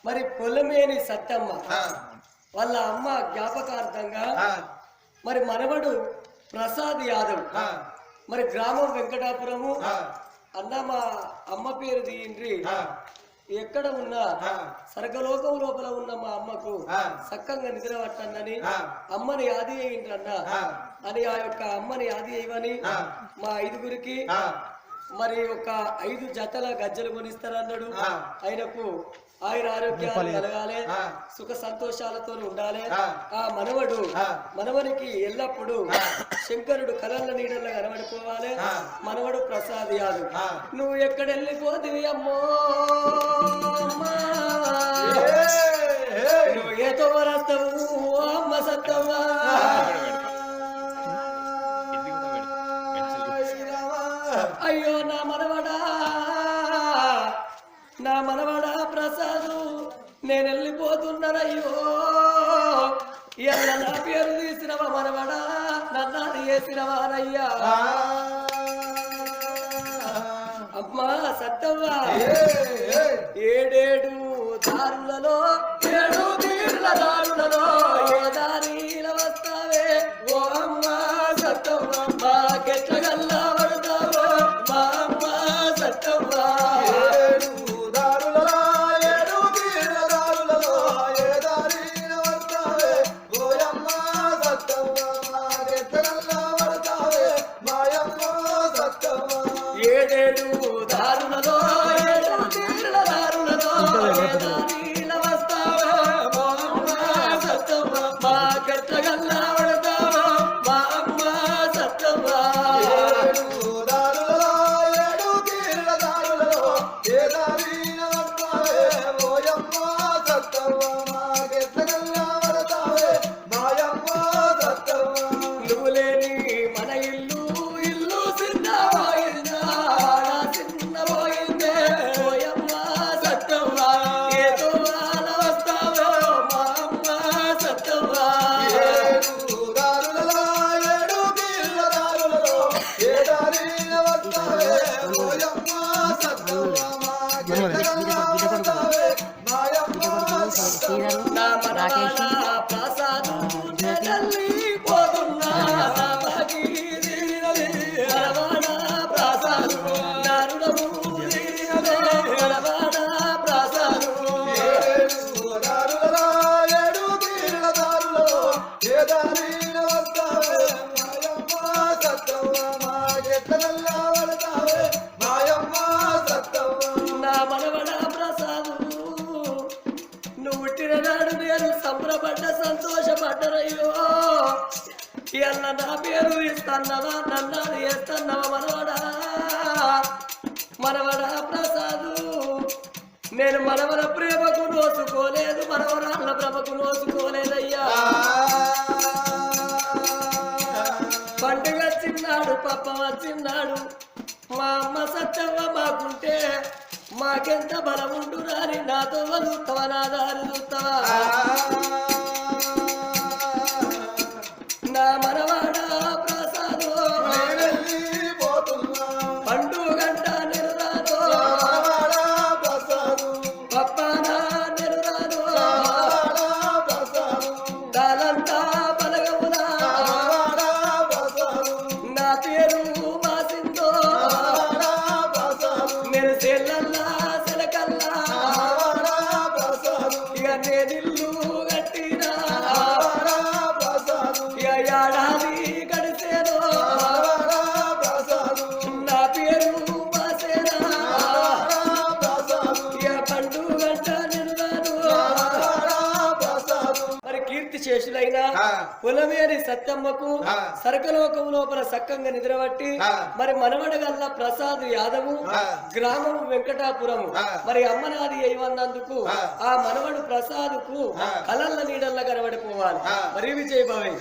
మరి పొలమేని సత్తమ్మ వాళ్ళ అమ్మ జ్ఞాపకార్థంగా మరి మనవడు ప్రసాద్ యాదవ్ మరి గ్రామం వెంకటాపురము అన్న మా అమ్మ పేరు తీయండి ఎక్కడ ఉన్నా సర్గలోకం లోపల ఉన్న మా అమ్మకు సక్కంగా నిద్ర పట్టందని అమ్మని ఆది అయ్యిండ్రన్న అని ఆ యొక్క అమ్మని ఆది అయ్యని మా ఐదుగురికి మరి ఒక 5 జతల గజ్జలు కొనిస్తారన్నాడు. ఆయనకు ఆయన ఆరోగ్యాలు కలగాలి, సుఖ సంతోషాలతో ఉండాలి. ఆ మనవనికి ఎల్లప్పుడూ శంకరుడు కలర్ల నీడల్లో కనబడిపోవాలి. మనవడు ప్రసాద్ యాదవ్ నువ్వు ఎక్కడ వెళ్ళిపోతివి అమ్మో, నువ్వు ఏతో వరస్తావు అమ్మ సత్తవ్వా, అయ్యో నా మనవడా ప్రసాదు నేను వెళ్ళిపోతున్నానయ్యో, ఎలా నా పేరు తీసినవా మనవడా, నన్నాది చేసినవారయ్యా. అమ్మా సత్తవ్వా 7 దారులలో 7 తీర్ల దారులలో ఏ దారిలో వస్తావే ఓ అమ్మా సత్తవ్వా, మాకెట్లగల్లా పడతావో మా అమ్మ సత్తవ్వా. సంతోషపడ్డరయ్యో, ఎల్ల నా పేరు ఇస్తాన్నవా నన్నది చేస్తున్నావా మనవడా ప్రసాదు. నేను మనవల ప్రేమకు నోసుకోలేదు, మనవరాళ్ళ ప్రభకు నోసుకోలేదయ్యా. పండుగ వచ్చిన్నాడు పప్ప వచ్చిన్నాడు, మా అమ్మ సత్తవ్వ మాకుంటే మాకెంత బలం ఉంటురా అని నాతో వదులుతావా నా దారి చూస్తావా. నా మనవాడా ప్రసాదో పండుగంట నిరురాదో పప్పానా నిరురాదో దాలంతా బలగమునా నా పేరు మాసిందో నేను సెల్లల్లా సెలకల్లా ఇక నేనిల్లు కట్టినా ఏడాది గడిచేదో నా పేరు మాసేనా పండుగంట నిరురాను. మరి కీర్తి శేషులైన పొలమేని సత్తమ్మకు సర్గలోకం లోపల సక్కంగా నిద్రబట్టి మరి మనవడగల్ల ప్రసాద్ యాదవు గ్రామం వెంకటాపురము మరి అమ్మనాది అయ్యన్నందుకు ఆ మనవడు ప్రసాద్కు కలల్ల నీడల్ల కనబడిపోవాలి. మరి విజయభావే.